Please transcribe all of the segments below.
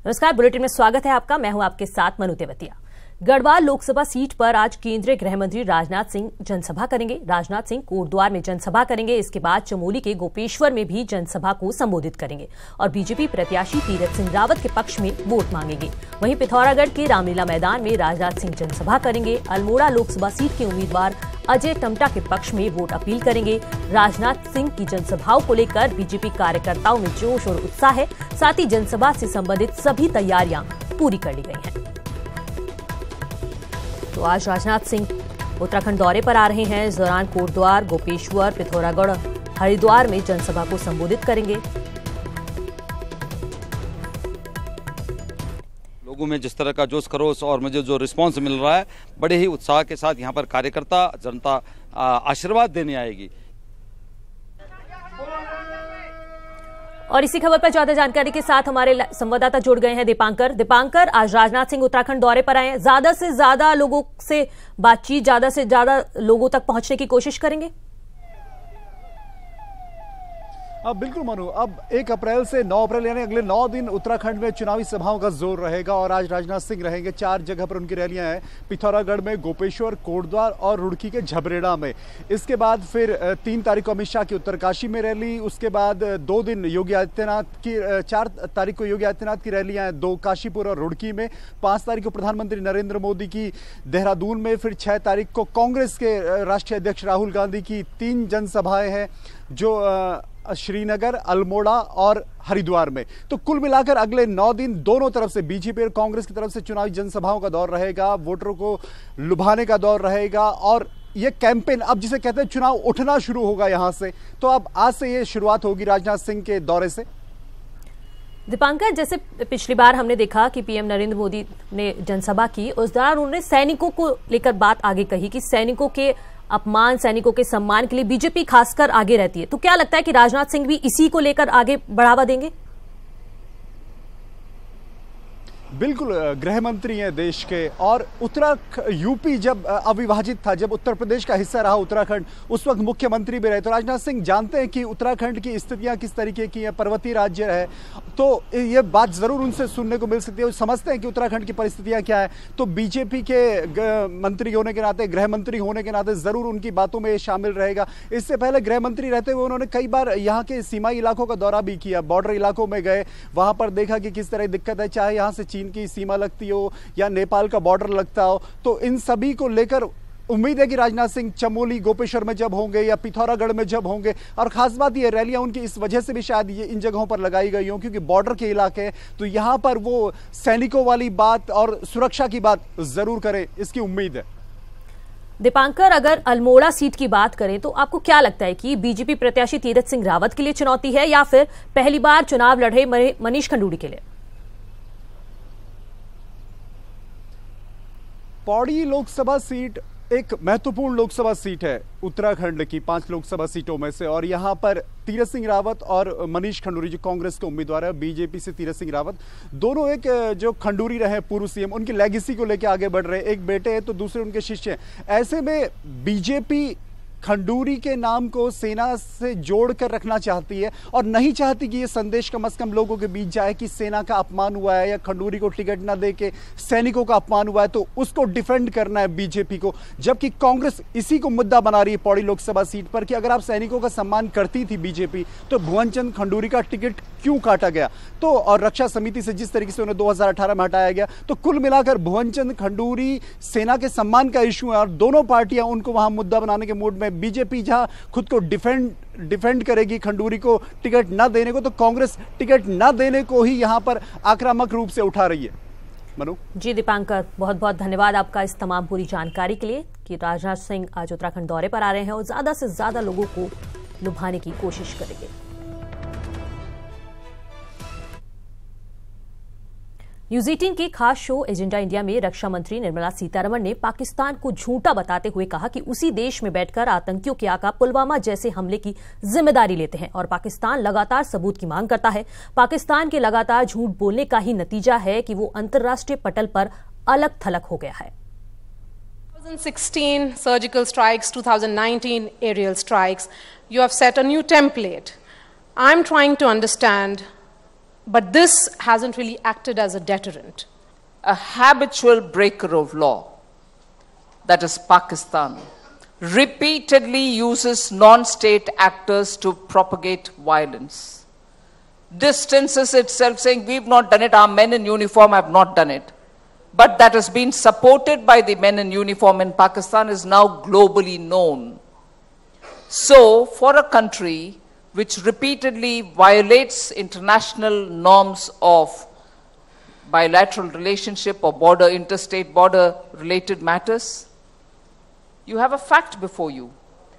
नमस्कार, बुलेटिन में स्वागत है आपका। मैं हूं आपके साथ मनु तेवतिया। गढ़वाल लोकसभा सीट पर आज केंद्रीय गृह मंत्री राजनाथ सिंह जनसभा करेंगे। राजनाथ सिंह कोटद्वार में जनसभा करेंगे। इसके बाद चमोली के गोपेश्वर में भी जनसभा को संबोधित करेंगे और बीजेपी प्रत्याशी तीरथ सिंह रावत के पक्ष में वोट मांगेंगे। वहीं पिथौरागढ़ के रामलीला मैदान में राजनाथ सिंह जनसभा करेंगे। अल्मोड़ा लोकसभा सीट के उम्मीदवार अजय टमटा के पक्ष में वोट अपील करेंगे। राजनाथ सिंह की जनसभाओं को लेकर बीजेपी कार्यकर्ताओं में जोश और उत्साह है। साथ ही जनसभा से संबंधित सभी तैयारियां पूरी कर ली गई हैं। तो आज राजनाथ सिंह उत्तराखंड दौरे पर आ रहे हैं। इस दौरान कोटद्वार, गोपेश्वर, पिथौरागढ़, हरिद्वार में जनसभा को संबोधित करेंगे। लोगों में जिस तरह का जोश खरोश और मुझे जो रिस्पांस मिल रहा है, बड़े ही उत्साह के साथ यहाँ पर कार्यकर्ता जनता आशीर्वाद देने आएगी। और इसी खबर पर ज्यादा जानकारी के साथ हमारे संवाददाता जुड़ गए हैं दीपांकर, आज राजनाथ सिंह उत्तराखंड दौरे पर आए हैं। ज्यादा से ज्यादा लोगों से बातचीत, ज्यादा से ज्यादा लोगों तक पहुंचने की कोशिश करेंगे। अब बिल्कुल मनु, अब 1 अप्रैल से 9 अप्रैल यानी अगले 9 दिन उत्तराखंड में चुनावी सभाओं का जोर रहेगा और आज राजनाथ सिंह रहेंगे। 4 जगह पर उनकी रैलियां हैं, पिथौरागढ़ में, गोपेश्वर, कोटद्वार और रुड़की के झबरेड़ा में। इसके बाद फिर 3 तारीख को अमित शाह की उत्तरकाशी में रैली। उसके बाद 2 दिन योगी आदित्यनाथ की 4 तारीख को योगी आदित्यनाथ की रैलियां हैं, 2 काशीपुर और रुड़की में। 5 तारीख को प्रधानमंत्री नरेंद्र मोदी की देहरादून में। फिर 6 तारीख को कांग्रेस के राष्ट्रीय अध्यक्ष राहुल गांधी की 3 जनसभाएं हैं, जो श्रीनगर, अल्मोड़ा और हरिद्वार में। तो कुल मिलाकर अगले 9 दिन दोनों तरफ से, बीजेपी और कांग्रेस की तरफ से चुनावी जनसभाओं का दौर रहेगा, वोटरों को लुभाने का दौर रहेगा। और ये कैंपेन, अब जिसे कहते हैं चुनाव उठना शुरू होगा यहां से। तो अब आज से ये शुरुआत होगी राजनाथ सिंह के दौरे से। दीपांकर, जैसे पिछली बार हमने देखा कि पीएम नरेंद्र मोदी ने जनसभा की, उस दौरान उन्होंने सैनिकों को लेकर बात आगे कही कि सैनिकों के अपमान, सैनिकों के सम्मान के लिए बीजेपी खासकर आगे रहती है। तो क्या लगता है कि राजनाथ सिंह भी इसी को लेकर आगे बढ़ावा देंगे? बिल्कुल, गृह मंत्री हैं देश के। और यूपी जब अविभाजित था, जब उत्तर प्रदेश का हिस्सा रहा उत्तराखंड, उस वक्त मुख्यमंत्री भी रहे। तो राजनाथ सिंह जानते हैं कि उत्तराखंड की स्थितियां किस तरीके की हैं, पर्वतीय राज्य है। तो ये बात जरूर उनसे सुनने को मिल सकती है। वो समझते हैं कि उत्तराखंड की परिस्थितियां क्या है। तो बीजेपी के मंत्री होने के नाते, गृह मंत्री होने के नाते जरूर उनकी बातों में शामिल रहेगा। इससे पहले गृह मंत्री रहते हुए उन्होंने कई बार यहाँ के सीमाई इलाकों का दौरा भी किया, बॉर्डर इलाकों में गए, वहां पर देखा कि किस तरह दिक्कत है, चाहे यहाँ से चीन की सीमा लगती हो या नेपाल का बॉर्डर लगता हो। तो इन सभी को लेकर उम्मीद है कि राजनाथ सिंह चमोली, गोपेश्वर में जब होंगे या पिथौरागढ़ में जब होंगे, और खास बात ये रैलियां उनकी इस वजह से भी शायद ये इन जगहों पर लगाई गई हों क्योंकि बॉर्डर के इलाके हैं। तो यहां पर वो सैनिकों वाली बात और सुरक्षा की बात जरूर करें, इसकी उम्मीद है। दीपांकर, अगर अल्मोड़ा सीट की बात करें तो आपको क्या लगता है कि बीजेपी प्रत्याशी तीरथ सिंह रावत के लिए चुनौती है या फिर पहली बार चुनाव लड़ रहे मनीष खंडूड़ी के लिए? पौड़ी लोकसभा सीट एक महत्वपूर्ण लोकसभा सीट है उत्तराखंड की 5 लोकसभा सीटों में से। और यहां पर तीरथ सिंह रावत और मनीष खंडूड़ी जो कांग्रेस के उम्मीदवार है, बीजेपी से तीरथ सिंह रावत, दोनों एक जो खंडूड़ी रहे पूर्व सीएम, उनकी लेगेसी को लेकर आगे बढ़ रहे। एक बेटे हैं तो दूसरे उनके शिष्य हैं। ऐसे में बीजेपी खंडूरी के नाम को सेना से जोड़कर रखना चाहती है और नहीं चाहती कि ये संदेश कम से कम लोगों के बीच जाए कि सेना का अपमान हुआ है या खंडूरी को टिकट ना दे के सैनिकों का अपमान हुआ है। तो उसको डिफेंड करना है बीजेपी को, जबकि कांग्रेस इसी को मुद्दा बना रही है पौड़ी लोकसभा सीट पर कि अगर आप सैनिकों का सम्मान करती थी बीजेपी, तो भुवन चंद खंडूरी का टिकट क्यों काटा गया? तो और रक्षा समिति से जिस तरीके से उन्हें 2018 में हटाया गया। तो कुल मिलाकर भुवन चंद खंडूरी सेना के सम्मान का इशू है और दोनों पार्टियां उनको वहां मुद्दा बनाने के मूड में। बीजेपी जहां खुद को डिफेंड करेगी खंडूरी को टिकट ना देने को, तो कांग्रेस टिकट ना देने को ही यहां पर आक्रामक रूप से उठा रही है। मनु जी, दीपांकर, बहुत बहुत धन्यवाद आपका इस तमाम पूरी जानकारी के लिए कि राजनाथ सिंह आज उत्तराखंड दौरे पर आ रहे हैं और ज्यादा से ज्यादा लोगों को लुभाने की कोशिश करेंगे। न्यूज 18 के खास शो एजेंडा इंडिया में रक्षा मंत्री निर्मला सीतारमण ने पाकिस्तान को झूठा बताते हुए कहा कि उसी देश में बैठकर आतंकियों के आका पुलवामा जैसे हमले की जिम्मेदारी लेते हैं और पाकिस्तान लगातार सबूत की मांग करता है। पाकिस्तान के लगातार झूठ बोलने का ही नतीजा है कि वो अंतर्राष्ट्रीय पटल पर अलग थलग हो गया है। 2016 surgical strikes, 2019 aerial strikes, you have set a new template. I'm trying to understand But this hasn't really acted as a deterrent. A habitual breaker of law, that is Pakistan, repeatedly uses non-state actors to propagate violence. Distances itself, saying we've not done it, our men in uniform have not done it. But that has been supported by the men in uniform in Pakistan is now globally known. So, for a country which repeatedly violates international norms of bilateral relationship or interstate border related matters, you have a fact before you.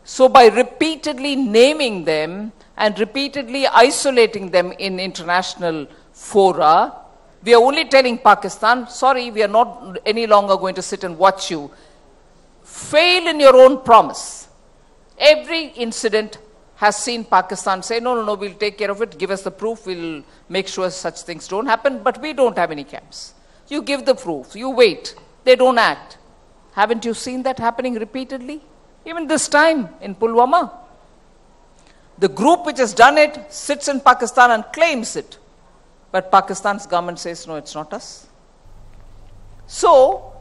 So by repeatedly naming them and repeatedly isolating them in international fora, we are only telling Pakistan, sorry, we are not any longer going to sit and watch you fail in your own promise. Every incident has seen Pakistan say, no, we'll take care of it, give us the proof, we'll make sure such things don't happen, but we don't have any camps. You give the proof, you wait, they don't act. Haven't you seen that happening repeatedly? Even this time in Pulwama. The group which has done it sits in Pakistan and claims it, but Pakistan's government says, no, it's not us. So,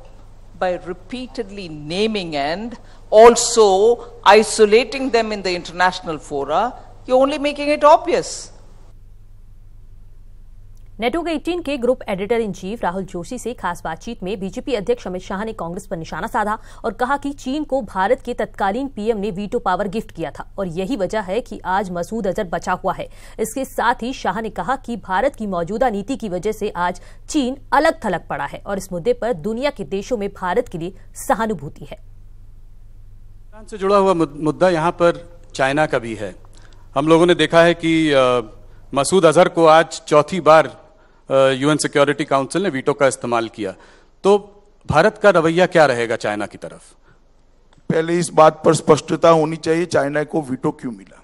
by repeatedly naming and also isolating them in the international fora, you're only making it obvious. Network 18 के group editor in chief Rahul Joshi से खास बातचीत में BJP अध्यक्ष अमित शाह ने कांग्रेस पर निशाना साधा और कहा कि चीन को भारत के तत्कालीन पीएम ने वीटो पावर गिफ्ट किया था और यही वजह है कि आज मसूद अजहर बचा हुआ है। इसके साथ ही शाह ने कहा कि भारत की मौजूदा नीति की वजह से आज चीन अलग थलग पड़ा है और इस मुद्दे पर दुनिया के देशों में भारत के लिए सहानुभूति है। से जुड़ा हुआ मुद्दा यहाँ पर चाइना का भी है। हम लोगों ने देखा है कि मसूद अजहर को आज चौथी बार यूएन सिक्योरिटी काउंसिल ने वीटो का इस्तेमाल किया, तो भारत का रवैया क्या रहेगा चाइना की तरफ? पहले इस बात पर स्पष्टता होनी चाहिए, चाइना को वीटो क्यों मिला?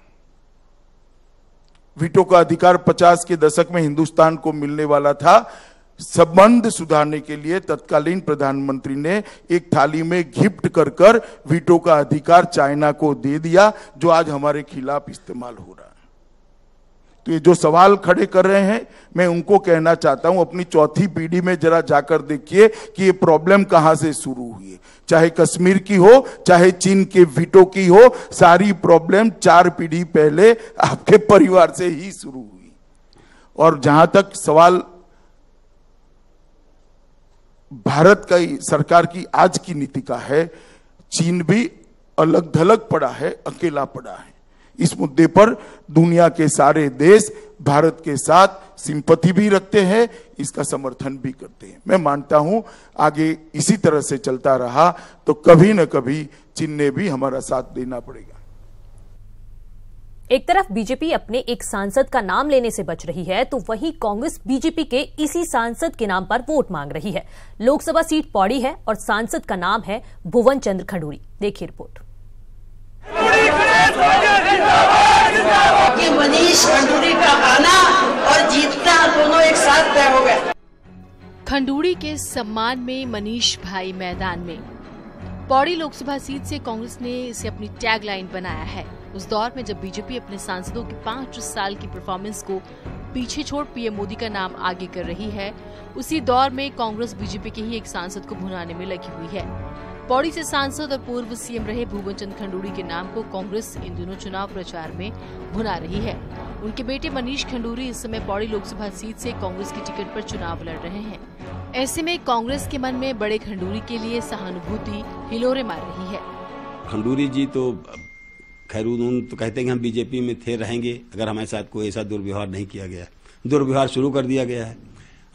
वीटो का अधिकार 50 के दशक में हिंदुस्तान को मिलने वाला था। संबंध सुधारने के लिए तत्कालीन प्रधानमंत्री ने एक थाली में गिफ्ट कर वीटो का अधिकार चाइना को दे दिया, जो आज हमारे खिलाफ इस्तेमाल हो रहा है। तो ये जो सवाल खड़े कर रहे हैं, मैं उनको कहना चाहता हूं, अपनी चौथी पीढ़ी में जरा जाकर देखिए कि ये प्रॉब्लम कहां से शुरू हुई है। चाहे कश्मीर की हो, चाहे चीन के वीटो की हो, सारी प्रॉब्लम 4 पीढ़ी पहले आपके परिवार से ही शुरू हुई। और जहां तक सवाल भारत का सरकार की आज की नीति का है, चीन भी अलग थलग पड़ा है, अकेला पड़ा है। इस मुद्दे पर दुनिया के सारे देश भारत के साथ सिंपैथी भी रखते हैं, इसका समर्थन भी करते हैं। मैं मानता हूं आगे इसी तरह से चलता रहा तो कभी न कभी चीन ने भी हमारा साथ देना पड़ेगा। एक तरफ बीजेपी अपने एक सांसद का नाम लेने से बच रही है, तो वहीं कांग्रेस बीजेपी के इसी सांसद के नाम पर वोट मांग रही है। लोकसभा सीट पौड़ी है और सांसद का नाम है भुवन चंद्र खंडूरी। देखिए रिपोर्ट। कि मनीष खंडूरी का आना और जीतना दोनों एक साथ तय हो गए। खंडूरी के सम्मान में मनीष भाई मैदान में। पौड़ी लोकसभा सीट से कांग्रेस ने इसे अपनी टैगलाइन बनाया है। उस दौर में जब बीजेपी अपने सांसदों की 5 साल की परफॉर्मेंस को पीछे छोड़ पीएम मोदी का नाम आगे कर रही है, उसी दौर में कांग्रेस बीजेपी के ही एक सांसद को भुनाने में लगी हुई है। पौड़ी से सांसद और पूर्व सीएम रहे भुवन चंद्र खंडूरी के नाम को कांग्रेस इन दिनों चुनाव प्रचार में भुना रही है। उनके बेटे मनीष खंडूरी इस समय पौड़ी लोकसभा सीट से कांग्रेस की टिकट पर चुनाव लड़ रहे हैं। ऐसे में कांग्रेस के मन में बड़े खंडूरी के लिए सहानुभूति हिलोरे मार रही है। खंडूरी जी तो खैर उन्होंने तो कहते हैं कि हम बीजेपी में थे रहेंगे अगर हमारे साथ कोई ऐसा दुर्व्यवहार नहीं किया गया। दुर्व्यवहार शुरू कर दिया गया है।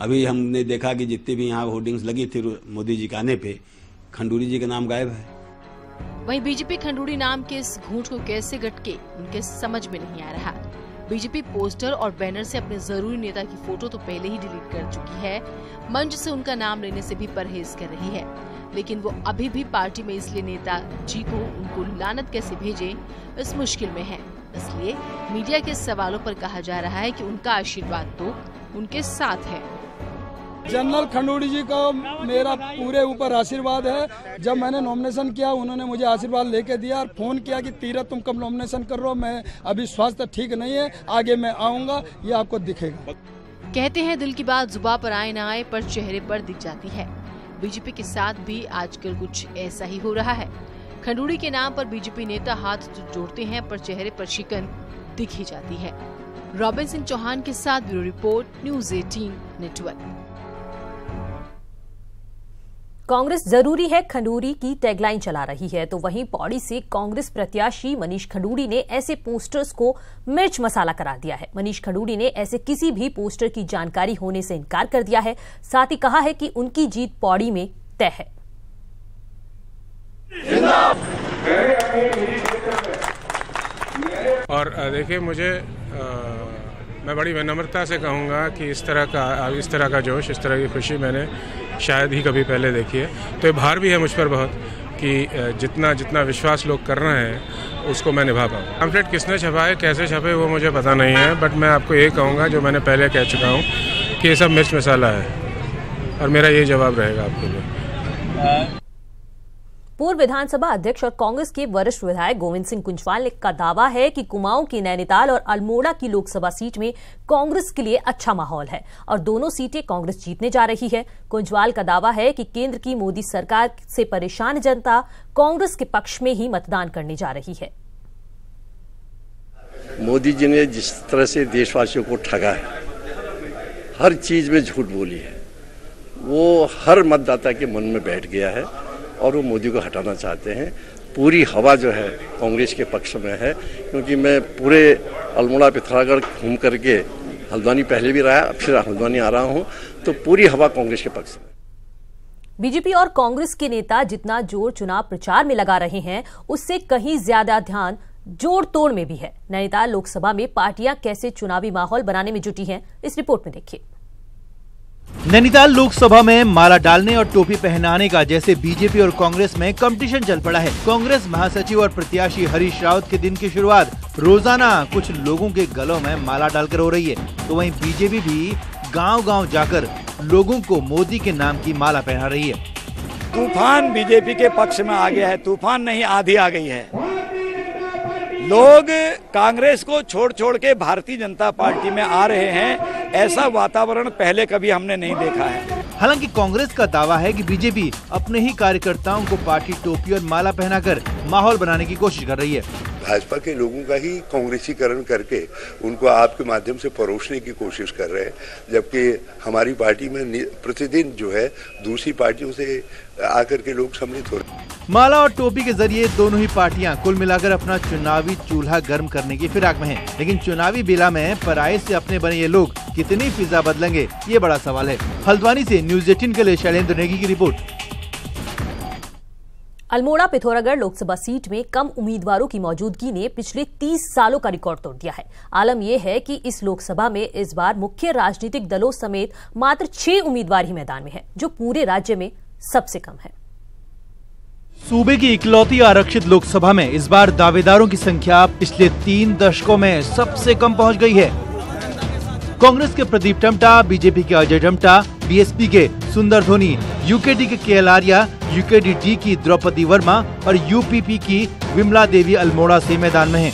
अभी हमने देखा कि जितने भी यहाँ होर्डिंग्स लगी थी मोदी जी के आने पे, खंडूरी जी का नाम गायब है। वहीं बीजेपी खंडूरी नाम के इस घूंट को कैसे गटके उनके समझ में नहीं आ रहा। बीजेपी पोस्टर और बैनर से अपने जरूरी नेता की फोटो तो पहले ही डिलीट कर चुकी है, मंच से उनका नाम लेने से भी परहेज कर रही है, लेकिन वो अभी भी पार्टी में इसलिए नेता जी को उनको लानत कैसे भेजे इस मुश्किल में है। इसलिए मीडिया के सवालों पर कहा जा रहा है कि उनका आशीर्वाद तो उनके साथ है। जनरल खंडूरी जी को मेरा पूरे ऊपर आशीर्वाद है। जब मैंने नॉमिनेशन किया उन्होंने मुझे आशीर्वाद लेके दिया और फोन किया कि तीरथ तुम कब नॉमिनेशन कर रहे हो, मैं अभी स्वास्थ्य ठीक नहीं है, आगे मैं आऊंगा, ये आपको दिखेगा। कहते हैं दिल की बात जुबां पर आए ना आए पर चेहरे पर दिख जाती है। बीजेपी के साथ भी आजकल कुछ ऐसा ही हो रहा है। खंडूड़ी के नाम पर बीजेपी नेता हाथ जोड़ते हैं पर चेहरे पर शिकन दिख ही जाती है। रॉबिन सिंह चौहान के साथ bureau report, news 18 network. Congress जरूरी है खंडूड़ी की टैगलाइन चला रही है, तो वहीं पौड़ी से कांग्रेस प्रत्याशी मनीष खंडूड़ी ने ऐसे पोस्टर्स को मिर्च मसाला करार दिया है। मनीष खंडूड़ी ने ऐसे किसी भी पोस्टर की जानकारी होने से इनकार कर दिया है। साथ ही कहा है कि उनकी जीत पौड़ी में तय है। और देखिए, मुझे मैं बड़ी विनम्रता से कहूँगा कि इस तरह का जोश, इस तरह की खुशी मैंने शायद ही कभी पहले देखी है। तो ये भार भी है मुझ पर बहुत कि जितना विश्वास लोग कर रहे हैं उसको मैं निभा पाऊँ। पैम्फलेट किसने छपाए, कैसे छपे, वो मुझे पता नहीं है, बट मैं आपको ये कहूँगा जो मैंने पहले कह चुका हूँ कि ये सब मिर्च मसाला है और मेरा ये जवाब रहेगा आपके लिए। पूर्व विधानसभा अध्यक्ष और कांग्रेस के वरिष्ठ विधायक गोविंद सिंह कुंजवाल का दावा है कि कुमाऊं की नैनीताल और अल्मोड़ा की लोकसभा सीट में कांग्रेस के लिए अच्छा माहौल है और दोनों सीटें कांग्रेस जीतने जा रही है। कुंजवाल का दावा है कि केंद्र की मोदी सरकार से परेशान जनता कांग्रेस के पक्ष में ही मतदान करने जा रही है। मोदी जी ने जिस तरह से देशवासियों को ठगा है, हर चीज में झूठ बोली है, वो हर मतदाता के मन में बैठ गया है और वो मोदी को हटाना चाहते हैं। पूरी हवा जो है कांग्रेस के पक्ष में है, क्योंकि मैं पूरे अल्मोड़ा पिथौरागढ़ घूम करके, हल्द्वानी पहले भी रहा, फिर हल्द्वानी आ रहा हूं, तो पूरी हवा कांग्रेस के पक्ष में। बीजेपी और कांग्रेस के नेता जितना जोर चुनाव प्रचार में लगा रहे हैं, उससे कहीं ज्यादा ध्यान जोड़ तोड़ में भी है। नैनीताल लोकसभा में पार्टियां कैसे चुनावी माहौल बनाने में जुटी हैं, इस रिपोर्ट में देखिए। नैनीताल लोकसभा में माला डालने और टोपी पहनाने का जैसे बीजेपी और कांग्रेस में कंपटीशन चल पड़ा है। कांग्रेस महासचिव और प्रत्याशी हरीश रावत के दिन की शुरुआत रोजाना कुछ लोगों के गलों में माला डालकर हो रही है, तो वहीं बीजेपी भी गांव-गांव जाकर लोगों को मोदी के नाम की माला पहना रही है। तूफान बीजेपी के पक्ष में आ गया है, तूफान नहीं आंधी आ गई है। लोग कांग्रेस को छोड़ के भारतीय जनता पार्टी में आ रहे हैं, ऐसा वातावरण पहले कभी हमने नहीं देखा है। हालांकि कांग्रेस का दावा है कि बीजेपी अपने ही कार्यकर्ताओं को पार्टी टोपी और माला पहनाकर माहौल बनाने की कोशिश कर रही है। भाजपा के लोगों का ही कांग्रेसीकरण करके उनको आपके माध्यम से परोसने की कोशिश कर रहे हैं, जबकि हमारी पार्टी में प्रतिदिन जो है दूसरी पार्टियों से आकर के लोग सम्मिलित हो रहे हैं। माला और टोपी के जरिए दोनों ही पार्टियां कुल मिलाकर अपना चुनावी चूल्हा गर्म करने की फिराक में हैं। लेकिन चुनावी बेला में पराये से अपने बने ये लोग कितनी फिजा बदलेंगे, ये बड़ा सवाल है। हल्द्वानी से न्यूज़ 18 के लिए शैलेंद्र नेगी की रिपोर्ट। अल्मोड़ा पिथौरागढ़ लोकसभा सीट में कम उम्मीदवारों की मौजूदगी ने पिछले 30 सालों का रिकॉर्ड तोड़ दिया है। आलम यह है कि इस लोकसभा में इस बार मुख्य राजनीतिक दलों समेत मात्र 6 उम्मीदवार ही मैदान में हैं, जो पूरे राज्य में सबसे कम है। सूबे की इकलौती आरक्षित लोकसभा में इस बार दावेदारों की संख्या पिछले 3 दशकों में सबसे कम पहुंच गई है। कांग्रेस के प्रदीप टमटा, बीजेपी के अजय टमटा, बीएसपी के सुंदर धोनी, यूकेडी के केएल आर्या, यूकेडी की द्रौपदी वर्मा और यूपीपी की विमला देवी अल्मोड़ा से मैदान में हैं।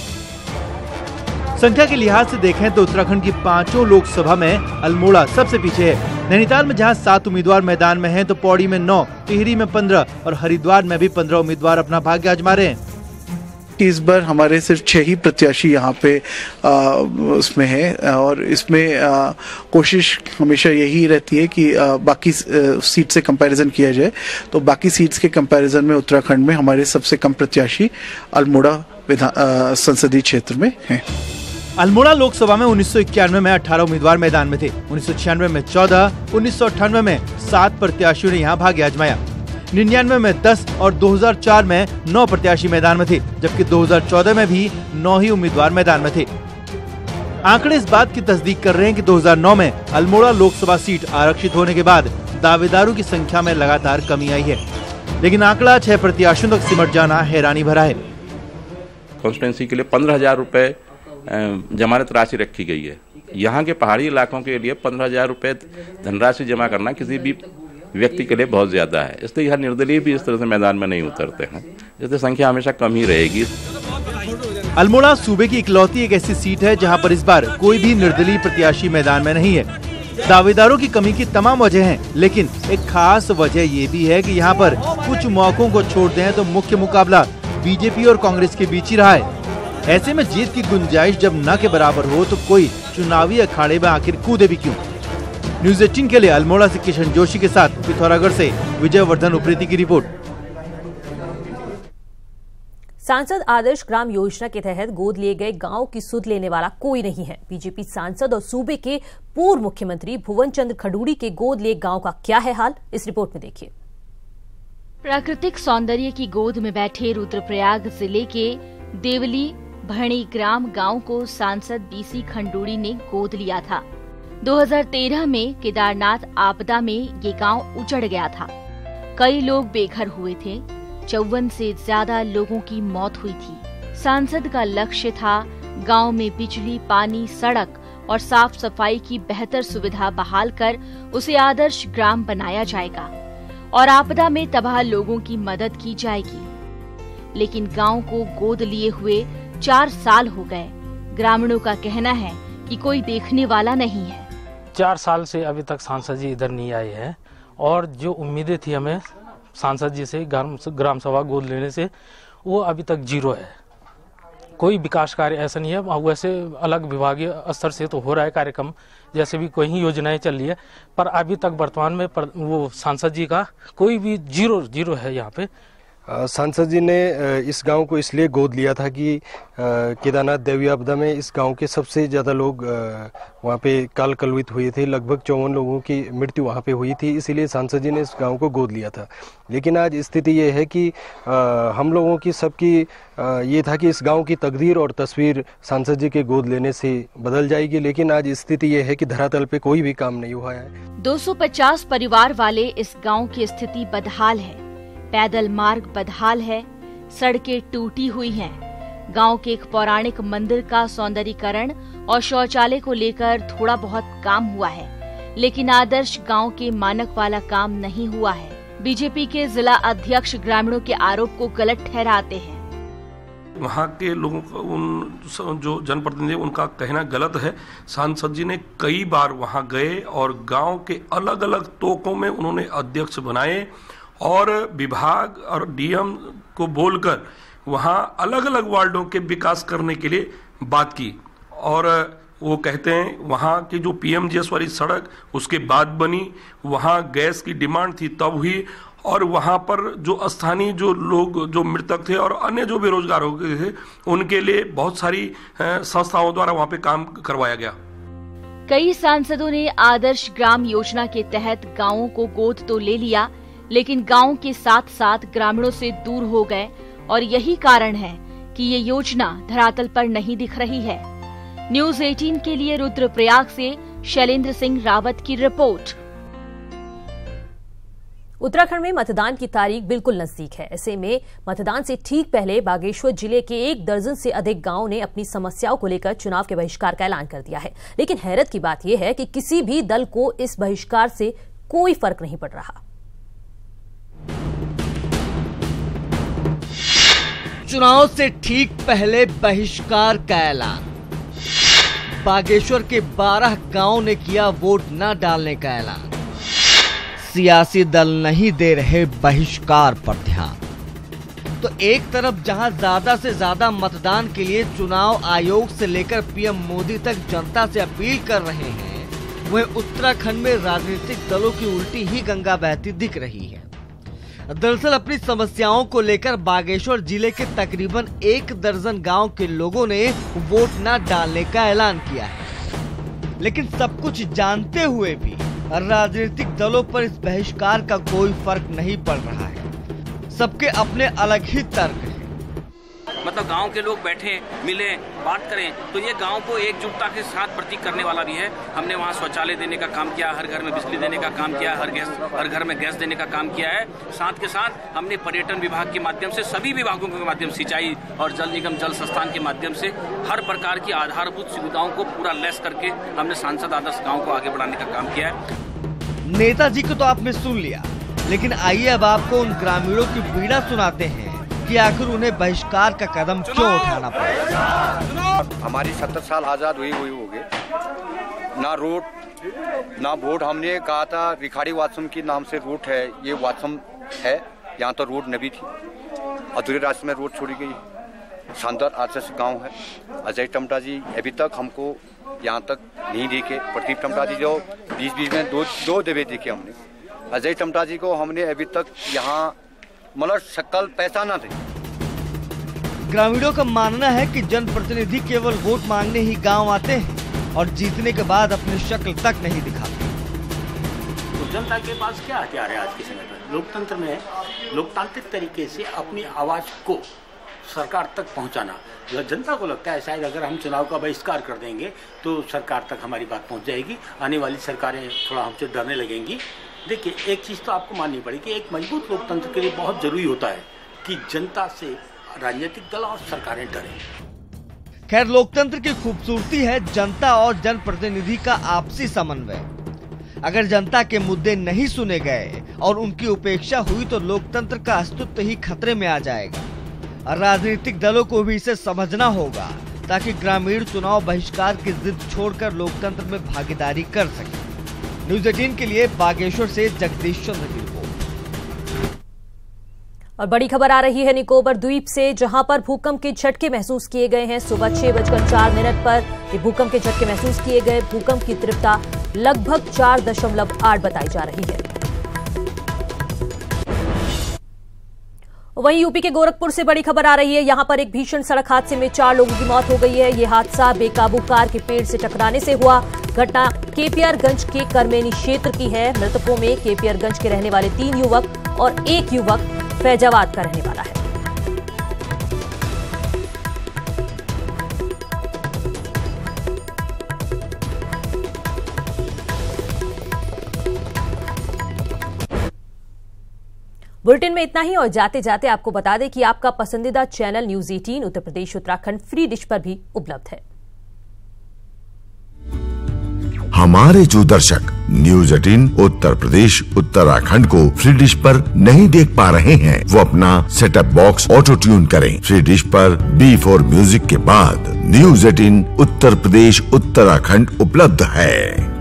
संख्या के लिहाज से देखें तो उत्तराखंड की 5 लोकसभा में अल्मोड़ा सबसे पीछे है। नैनीताल में जहां 7 उम्मीदवार मैदान में हैं, तो पौड़ी में 9, टिहरी में 15 और हरिद्वार में भी 15 उम्मीदवार अपना भाग्य आजमा रहे हैं। इस बार हमारे सिर्फ 6 ही प्रत्याशी यहाँ पे उसमें है और इसमें कोशिश हमेशा यही रहती है कि बाकी सीट से कंपैरिजन किया जाए, तो बाकी सीट्स के कंपैरिजन में उत्तराखंड में हमारे सबसे कम प्रत्याशी अल्मोड़ा संसदीय क्षेत्र में हैं। अल्मोड़ा लोकसभा में 1991 में 18 उम्मीदवार मैदान में थे, 1996 में 14, 1998 में 7 प्रत्याशियों ने यहाँ भाग्य आजमाया, 99 में 10 और 2004 में 9 प्रत्याशी मैदान में थे, जबकि 2014 में भी 9 ही उम्मीदवार मैदान में थे। आंकड़े इस बात की तस्दीक कर रहे हैं कि 2009 में अल्मोड़ा लोकसभा सीट आरक्षित होने के बाद दावेदारों की संख्या में लगातार कमी आई है, लेकिन आंकड़ा 6 प्रत्याशियों तक सिमट जाना हैरानी भरा है। कॉन्स्टिट्यूंसी के लिए 15,000 रुपए जमानत राशि रखी गई है। यहाँ के पहाड़ी इलाकों के लिए 15,000 रुपए धनराशि जमा करना किसी भी व्यक्ति के लिए बहुत ज्यादा है, इसलिए यह निर्दलीय भी इस तरह से मैदान में नहीं उतरते हैं, इसलिए संख्या हमेशा कम ही रहेगी। अल्मोड़ा सूबे की इकलौती एक ऐसी सीट है जहां पर इस बार कोई भी निर्दलीय प्रत्याशी मैदान में नहीं है। दावेदारों की कमी की तमाम वजह हैं, लेकिन एक खास वजह ये भी है कि यहाँ पर कुछ मौकों को छोड़ते हैं तो मुख्य मुकाबला बीजेपी और कांग्रेस के बीच ही रहा है। ऐसे में जीत की गुंजाइश जब न के बराबर हो तो कोई चुनावी अखाड़े में आखिर कूदे भी क्यों। न्यूज़ 18 के लिए अल्मोड़ा से किशन जोशी के साथ पिथौरागढ़ से विजयवर्धन उप्रेती की रिपोर्ट। सांसद आदर्श ग्राम योजना के तहत गोद लिए गए गांव की सुध लेने वाला कोई नहीं है। बीजेपी सांसद और सूबे के पूर्व मुख्यमंत्री भुवन चंद्र खडूड़ी के गोद लिए गांव का क्या है हाल, इस रिपोर्ट में देखिए। प्राकृतिक सौंदर्य की गोद में बैठे रुद्रप्रयाग जिले के देवली भणी ग्राम गांव को सांसद बीसी खंडूड़ी ने गोद लिया था। 2013 में केदारनाथ आपदा में ये गांव उजड़ गया था। कई लोग बेघर हुए थे। 54 से ज्यादा लोगों की मौत हुई थी। सांसद का लक्ष्य था गांव में बिजली, पानी, सड़क और साफ सफाई की बेहतर सुविधा बहाल कर उसे आदर्श ग्राम बनाया जाएगा और आपदा में तबाह लोगों की मदद की जाएगी। लेकिन गांव को गोद लिए हुए 4 साल हो गए। ग्रामीणों का कहना है कि कोई देखने वाला नहीं है। 4 साल से अभी तक सांसद जी इधर नहीं आए हैं और जो उम्मीदें थी हमें सांसद जी से ग्राम सभा गोद लेने से, वो अभी तक जीरो है। कोई विकास कार्य ऐसा नहीं है। वैसे अलग विभागीय स्तर से तो हो रहा है कार्यक्रम, जैसे भी कोई योजनाएं चल रही है, पर अभी तक वर्तमान में वो सांसद जी का कोई भी जीरो है यहाँ पे। सांसद जी ने इस गांव को इसलिए गोद लिया था कि केदारनाथ देवी आपदा में इस गांव के सबसे ज़्यादा लोग वहां पे काल कलवित हुए थे। लगभग 54 लोगों की मृत्यु वहां पे हुई थी, इसीलिए सांसद जी ने इस गांव को गोद लिया था। लेकिन आज स्थिति ये है कि हम लोगों की सबकी ये था कि इस गांव की तकदीर और तस्वीर सांसद जी के गोद लेने से बदल जाएगी। लेकिन आज स्थिति ये है कि धरातल पे कोई भी काम नहीं हुआ है। 250 परिवार वाले इस गाँव की स्थिति बदहाल है। पैदल मार्ग बदहाल है, सड़कें टूटी हुई हैं। गांव के एक पौराणिक मंदिर का सौंदर्यीकरण और शौचालय को लेकर थोड़ा बहुत काम हुआ है, लेकिन आदर्श गांव के मानक वाला काम नहीं हुआ है। बीजेपी के जिला अध्यक्ष ग्रामीणों के आरोप को गलत ठहराते हैं। वहाँ के लोगों का उन जो जनप्रतिनिधि उनका कहना गलत है। सांसद जी ने कई बार वहाँ गए और गांव के अलग अलग तोकों में उन्होंने अध्यक्ष बनाए और विभाग और डीएम को बोलकर वहाँ अलग अलग वार्डों के विकास करने के लिए बात की। और वो कहते हैं वहाँ की जो पीएमजीएस वाली सड़क उसके बाद बनी, वहाँ गैस की डिमांड थी तब हुई, और वहाँ पर जो स्थानीय जो लोग जो मृतक थे और अन्य जो बेरोजगार हो गए थे उनके लिए बहुत सारी संस्थाओं द्वारा वहाँ पे काम करवाया गया। कई सांसदों ने आदर्श ग्राम योजना के तहत गाँवों को गोद तो ले लिया, लेकिन गांव के साथ साथ ग्रामीणों से दूर हो गए और यही कारण है कि ये योजना धरातल पर नहीं दिख रही है। न्यूज़ 18 के लिए रुद्रप्रयाग से शैलेंद्र सिंह रावत की रिपोर्ट। उत्तराखंड में मतदान की तारीख बिल्कुल नजदीक है। ऐसे में मतदान से ठीक पहले बागेश्वर जिले के 1 दर्जन से अधिक गांव ने अपनी समस्याओं को लेकर चुनाव के बहिष्कार का ऐलान कर दिया है। लेकिन हैरत की बात यह है कि किसी भी दल को इस बहिष्कार से कोई फर्क नहीं पड़ रहा। चुनाव से ठीक पहले बहिष्कार का ऐलान। बागेश्वर के 12 गांव ने किया वोट न डालने का ऐलान। सियासी दल नहीं दे रहे बहिष्कार पर ध्यान। तो एक तरफ जहां ज्यादा से ज्यादा मतदान के लिए चुनाव आयोग से लेकर पीएम मोदी तक जनता से अपील कर रहे हैं, वहीं उत्तराखंड में राजनीतिक दलों की उल्टी ही गंगा बहती दिख रही है। दरअसल अपनी समस्याओं को लेकर बागेश्वर जिले के तकरीबन 1 दर्जन गांव के लोगों ने वोट न डालने का ऐलान किया है। लेकिन सब कुछ जानते हुए भी राजनीतिक दलों पर इस बहिष्कार का कोई फर्क नहीं पड़ रहा है। सबके अपने अलग ही तर्क हैं। मतलब गांव के लोग बैठे मिले बात करें तो ये गांव को एकजुटता के साथ प्रतीक करने वाला भी है। हमने वहाँ शौचालय देने का काम किया, हर घर में बिजली देने का काम किया, हर घर में गैस देने का काम किया है। साथ के साथ हमने पर्यटन विभाग के माध्यम से, सभी विभागों के माध्यम, सिंचाई और जल निगम जल संस्थान के माध्यम से हर प्रकार की आधारभूत सुविधाओं को पूरा लेस करके हमने सांसद आदर्श गाँव को आगे बढ़ाने का काम किया है। नेताजी को तो आपने सुन लिया, लेकिन आइए अब आपको उन ग्रामीणों की पीड़ा सुनाते हैं कि आखिर उन्हें बहिष्कार का कदम क्यों उठाना पड़ा। हमारी 70 साल आजाद हुई हो गए, ना रोड ना वोट हमने कहा था रिखाड़ी वात्सम के नाम से रूट है, ये वात्सम है, यहाँ तो रोड नबी थी, अधूरे रास्ते में रोड छोड़ी गई। शानदार आदर्श गांव है। अजय टमटा जी अभी तक हमको यहाँ तक नहीं देखे। प्रदीप टमटा जी जो 2020 में दो दबे देखे हमने। अजय टमटा जी को हमने अभी तक यहाँ मतलब शक्ल पहचाना थे। ग्रामीणों का मानना है कि जनप्रतिनिधि केवल वोट मांगने ही गांव आते हैं और जीतने के बाद अपनी शक्ल तक नहीं दिखाते। तो जनता के पास क्या हथियार है आज के समय पर? लोकतंत्र में लोकतांत्रिक तरीके से अपनी आवाज को सरकार तक पहुंचाना। जनता को लगता है शायद अगर हम चुनाव का बहिष्कार कर देंगे तो सरकार तक हमारी बात पहुंच जाएगी, आने वाली सरकारें थोड़ा हमसे डरने लगेंगी। देखिए, एक चीज़ तो आपको माननी पड़ेगी, एक मजबूत लोकतंत्र के लिए बहुत जरूरी होता है कि जनता से राजनीतिक दल और सरकारें डरें। खैर, लोकतंत्र की खूबसूरती है जनता और जनप्रतिनिधि का आपसी समन्वय। अगर जनता के मुद्दे नहीं सुने गए और उनकी उपेक्षा हुई तो लोकतंत्र का अस्तित्व ही खतरे में आ जाएगा। राजनीतिक दलों को भी इसे समझना होगा ताकि ग्रामीण चुनाव बहिष्कार की जिद छोड़कर लोकतंत्र में भागीदारी कर सके। न्यूज़ 18 के लिए बागेश्वर से जगदीश चंद्र की रिपोर्ट। और बड़ी खबर आ रही है निकोबार द्वीप से, जहां पर भूकंप के झटके महसूस किए गए हैं। सुबह 6:04 पर ये भूकंप के झटके महसूस किए गए। भूकंप की तीव्रता लगभग 4.8 बताई जा रही है। वहीं यूपी के गोरखपुर से बड़ी खबर आ रही है। यहां पर एक भीषण सड़क हादसे में 4 लोगों की मौत हो गई है। यह हादसा बेकाबू कार के पेड़ से टकराने से हुआ। घटना केपीआरगंज के करमेनी क्षेत्र की है। मृतकों में केपीआरगंज के रहने वाले 3 युवक और 1 युवक फैजाबाद का रहने वाला है। बुलेटिन में इतना ही और जाते जाते आपको बता दें कि आपका पसंदीदा channel news 18 Uttar Pradesh Uttarakhand free dish पर भी उपलब्ध है। हमारे जो दर्शक न्यूज़ 18 उत्तर प्रदेश उत्तराखंड को फ्री डिश पर नहीं देख पा रहे हैं, वो अपना सेटअप बॉक्स ऑटो ट्यून करें। फ्री डिश पर B4 म्यूजिक के बाद न्यूज़ 18 उत्तर प्रदेश उत्तराखंड उपलब्ध है।